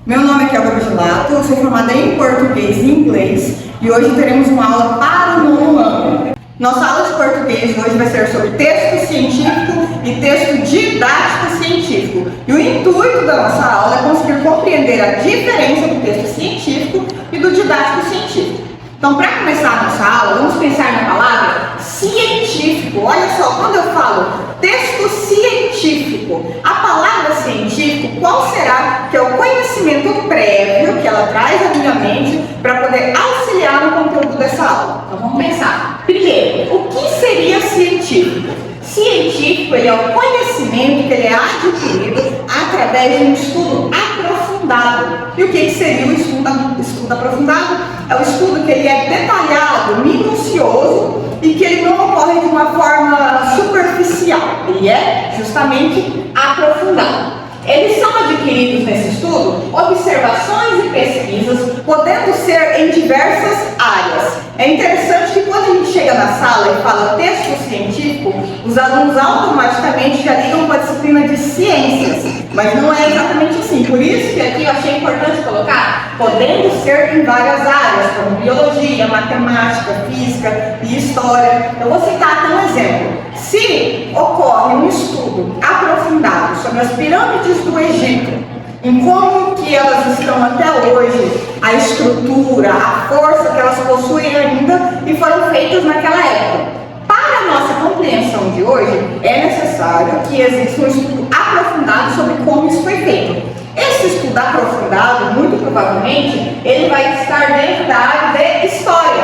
Meu nome é Kelvin Vigilato, eu sou formada em português e inglês e hoje teremos uma aula para o nono ano. Nossa aula de português hoje vai ser sobre texto científico e texto didático científico. E o intuito da nossa aula é conseguir compreender a diferença do texto científico e do didático científico. Então, para começar a nossa aula, vamos pensar na palavra científico. Olha só, quando eu falo texto científico, a palavra científico, qual será que é o conhecimento prévio que ela traz à minha mente para poder auxiliar no conteúdo dessa aula? Então, vamos pensar. Primeiro, o que seria científico? Científico, ele é o conhecimento que ele é adquirido através de um estudo aprofundado. E o que seria o estudo aprofundado? É o estudo que ele é detalhado, minucioso e que ele não ocorre de uma forma superficial. Ele é justamente aprofundado. Eles são adquiridos nesse estudo observações e pesquisas, podendo ser em diversas áreas. É interessante que quando a gente chega na sala e fala texto científico, os alunos automaticamente já ligam com a disciplina de ciências, mas não é exatamente assim. Por isso que aqui eu achei importante colocar, podendo ser em várias áreas, como biologia, matemática, física e história. Eu vou citar aqui um exemplo. Se ocorre um estudo aprofundado sobre as pirâmides do Egito, em como que elas estão até hoje, a estrutura, a força que elas possuem ainda e foram feitas naquela época. Para a nossa compreensão de hoje, é necessário que exista um estudo aprofundado sobre como isso foi feito. Esse estudo aprofundado, muito provavelmente, ele vai estar dentro da área de história,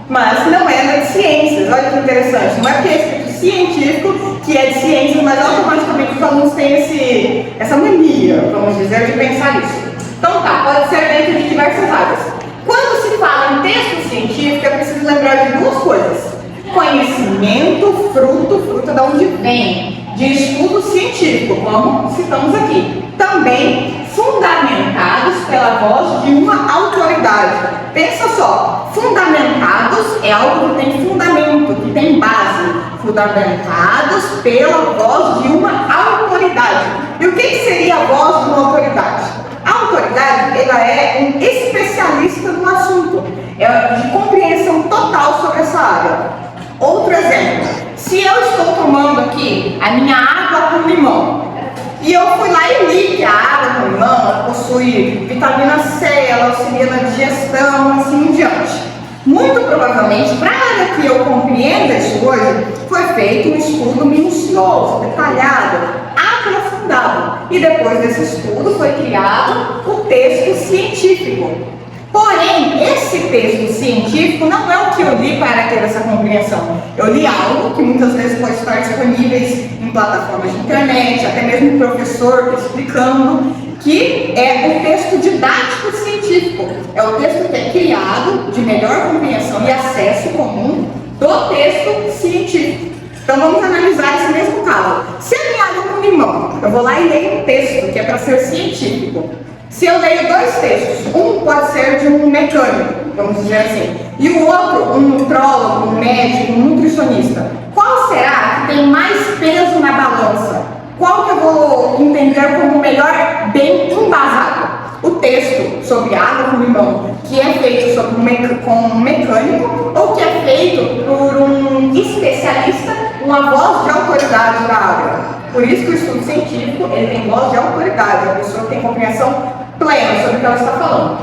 mas não é na de ciências. Olha que interessante, não é porque é escrito científico que é de ciências, mas automaticamente os alunos têm essa mania, vamos dizer, de pensar isso. Então tá, pode ser dentro de diversas áreas. Quando se fala em texto científico, é preciso lembrar de duas coisas. Conhecimento, fruto de onde vem, de estudo científico, como citamos aqui. Também fundamentados pela voz de uma autoridade. Pensa só, fundamentados é algo que tem fundamento, que tem base. Fundamentados pela voz de uma autoridade. E o que seria a voz de uma autoridade? A autoridade, ela é um especialista no assunto, é de compreensão total sobre essa área. Outro exemplo, se eu estou tomando aqui a minha água com limão, e eu fui lá e li que a água com limão ela possui vitamina C, ela auxilia na digestão, assim em diante. Muito provavelmente, para a área que eu compreendo isso hoje, foi feito um estudo minucioso, detalhado, aprofundado. E depois desse estudo foi criado o texto científico. Porém, esse texto científico não é o que eu li para ter essa compreensão. Eu li algo que muitas vezes pode estar disponível em plataformas de internet, até mesmo um professor explicando, que é o texto didático científico. É o texto que é criado de melhor compreensão e acesso comum do texto científico. Então vamos analisar esse mesmo caso. Se eu leio água com limão, eu vou lá e leio um texto que é para ser científico. Se eu leio dois textos, um pode ser de um mecânico, vamos dizer assim, e o outro, um nutrólogo, um médico, um nutricionista, qual será que tem mais peso na balança? Qual que eu vou entender como melhor, bem embasado? O texto sobre água com limão, que é feito com um mecânico ou que é feito por um especialista, uma voz de autoridade da área. Por isso que o estudo científico ele tem voz de autoridade, a pessoa tem compreensão plena sobre o que ela está falando.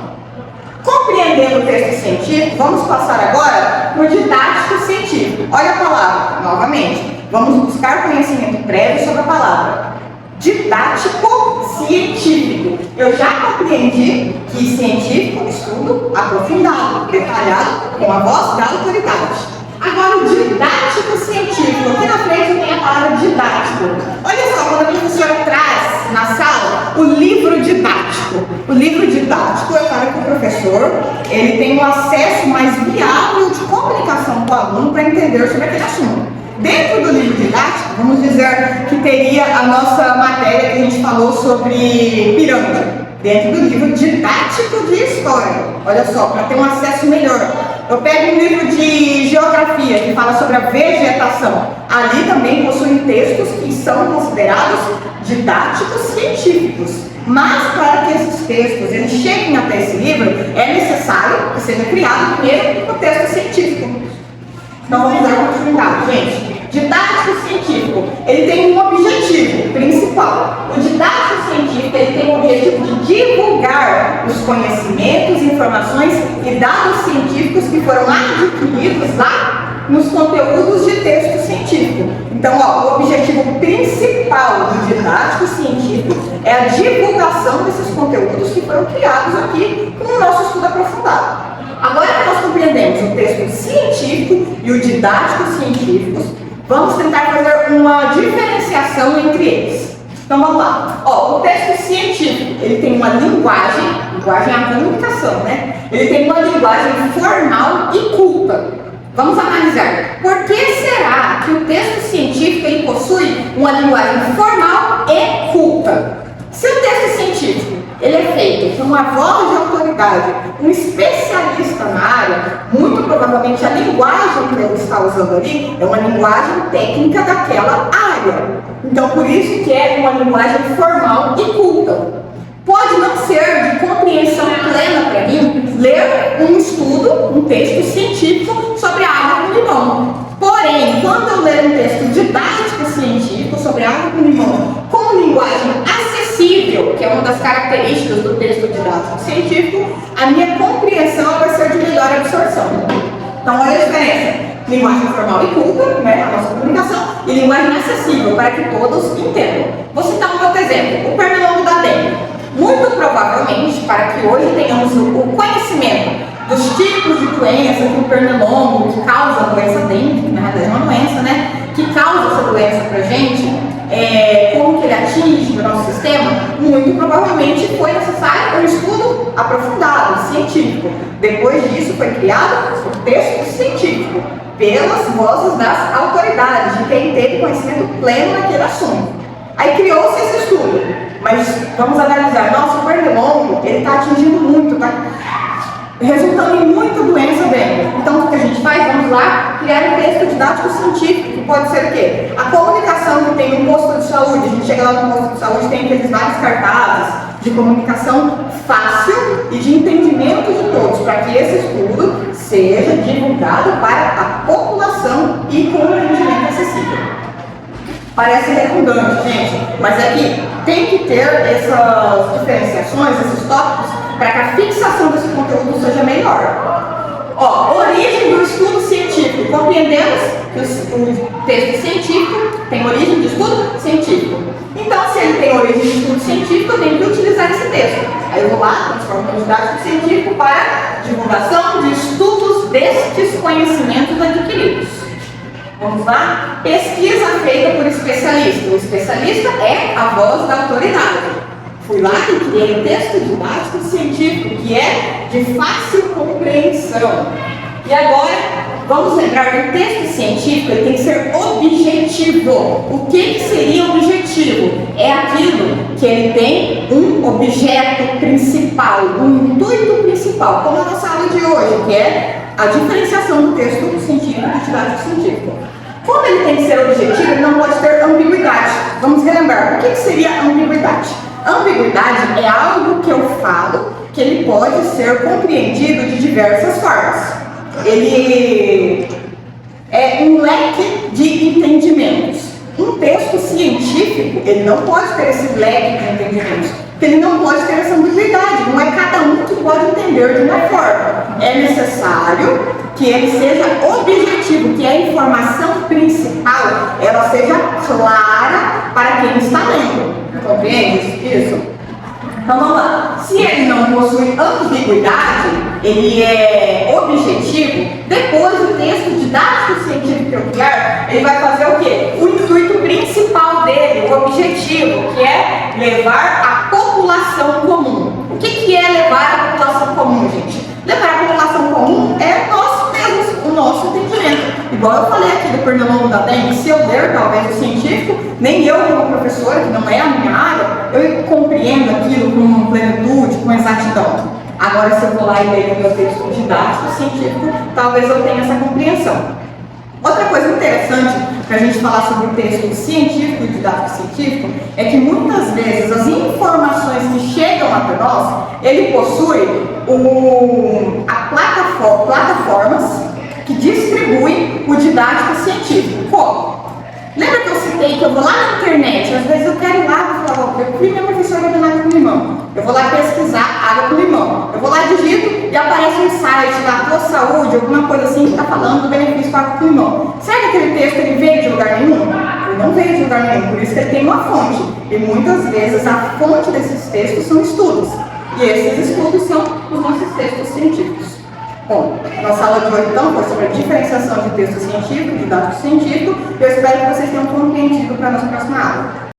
Compreendendo o texto científico, vamos passar agora para o didático científico. Olha a palavra, novamente. Vamos buscar conhecimento prévio sobre a palavra. Didático científico. Eu já compreendi que científico é um estudo aprofundado, detalhado, com a voz da autoridade. Agora o didático científico. Aqui na frente tem a palavra didático. Olha só, quando a professora traz na sala o livro didático. O livro didático é para que o professor ele tenha um acesso mais viável de comunicação com o aluno para entender sobre aquele assunto. Dentro do livro didático, vamos dizer que teria a nossa matéria que a gente falou sobre pirâmide. Dentro do livro didático de história, olha só, para ter um acesso melhor. Eu pego um livro de geografia que fala sobre a vegetação. Ali também possuem textos que são considerados didáticos científicos. Mas para que esses textos eles cheguem até esse livro, é necessário que seja criado primeiro um texto científico. Então vamos dar uma oportunidade, gente. Didático científico, ele tem um objetivo principal. O didático científico, ele tem o objetivo de divulgar os conhecimentos, informações e dados científicos que foram adquiridos lá nos conteúdos de texto científico. Então, o objetivo principal do didático científico é a divulgação desses conteúdos que foram criados aqui com o nosso estudo aprofundado. Agora que nós compreendemos o texto científico e o didático científicos, vamos tentar fazer uma diferenciação entre eles. Então vamos lá. O texto científico, ele tem uma linguagem é a comunicação, né? Ele tem uma linguagem formal e culta. Vamos analisar. Por que será que o texto científico ele possui uma linguagem formal e culta? Se o texto científico ele é feito por uma voz de autoridade, um especialista na área, muito provavelmente a linguagem que ele está usando ali é uma linguagem técnica daquela área. Então, por isso que é uma linguagem formal e culta. Pode não ser de compreensão plena para mim ler um estudo, um texto científico sobre a água com limão. Porém, quando eu ler um texto didático científico sobre a água com limão, com linguagem acessível, que é uma das características do texto didático científico, a minha compreensão vai ser de melhor absorção. Então, olha a diferença. Linguagem formal e culta, né, a nossa comunicação, e linguagem acessível, para que todos entendam. Vou citar um outro exemplo, o pernilongo da dengue. Muito provavelmente, para que hoje tenhamos o conhecimento dos tipos de doença que o pernilongo, que causa a doença dengue, na verdade é uma doença, né, que causa essa doença pra gente, como que ele atinge o nosso sistema, muito provavelmente foi necessário um estudo aprofundado, científico. Depois disso foi criado o texto científico, pelas vozes das autoridades, de quem teve conhecimento pleno naquele assunto. Aí criou-se esse estudo, mas vamos analisar, nosso pernilongo, ele está atingindo muito, está resultando em muita doença dele. Então o que a gente faz? Vamos lá criar um texto didático científico, que pode ser o quê? A comunicação que tem no posto de saúde, a gente chega lá no posto de saúde, tem aqueles vários cartazes de comunicação fácil e de entendimento de todos, para que esse estudo seja divulgado para a população e com um entendimento acessível. Parece redundante, gente, mas é que tem que ter essas diferenciações, esses tópicos, para que a fixação desse conteúdo seja melhor. Origem do estudo científico. Compreendemos que o texto científico tem origem de estudo científico. Então, se ele tem origem de estudo científico, eu tenho que utilizar esse texto. Aí eu vou lá, transformo o didático científico para divulgação de estudos destes conhecimentos adquiridos. Vamos lá? Pesquisa feita por especialista. O especialista é a voz da autoridade. Fui lá e criei um texto didático científico que é de fácil compreensão. E agora, vamos lembrar que o texto científico ele tem que ser objetivo. O que seria objetivo? É aquilo que ele tem um objeto principal, um intuito principal, como a nossa aula de hoje, que é a diferenciação do texto científico e do didático científico. Como ele tem que ser objetivo, ele não pode ter ambiguidade. Vamos relembrar, o que seria ambiguidade? Ambiguidade é algo que eu falo que ele pode ser compreendido de diversas formas. Ele é um leque de entendimentos. Um texto científico, ele não pode ter esse leque de entendimentos, porque ele não pode ter essa ambiguidade. Não é cada um que pode entender de uma forma. É necessário que ele seja objetivo, que a informação principal ela seja clara para quem está lendo. Compreende isso? Então vamos lá. Se ele não possui ambiguidade, ele é objetivo, depois o texto didático científico que eu criar, ele vai fazer o quê? O intuito principal dele, o objetivo, que é levar a população comum. O que é levar a população comum, gente? Levar a população comum é nós mesmos, o nosso entendimento. Igual eu falei aqui do pernilongo da dengue, se eu ler talvez o científico, nem eu como professora, que não é a minha área, eu compreendo aquilo com plenitude, com exatidão. Agora, se eu vou lá e leio o meu texto didático científico, talvez eu tenha essa compreensão. Outra coisa interessante para a gente falar sobre o texto científico e didático científico é que muitas vezes as informações que chegam até nós, ele possui plataformas que distribuem o didático científico. Como? Lembra que eu citei que eu vou lá na internet, às vezes eu quero ir lá e falar, eu fui minha professora de água com limão. Eu vou lá pesquisar água com limão. Eu vou lá, digito e aparece um site da Tua Saúde, alguma coisa assim que está falando do benefício da água com limão. Será que aquele texto ele veio de lugar nenhum? Ele não veio de lugar nenhum, por isso que ele tem uma fonte. E muitas vezes a fonte desses textos são estudos. E esses estudos são os nossos textos científicos. Bom, nossa aula de hoje então foi sobre a diferenciação de texto científico e didático científico. Eu espero que vocês tenham compreendido para a nossa próxima aula.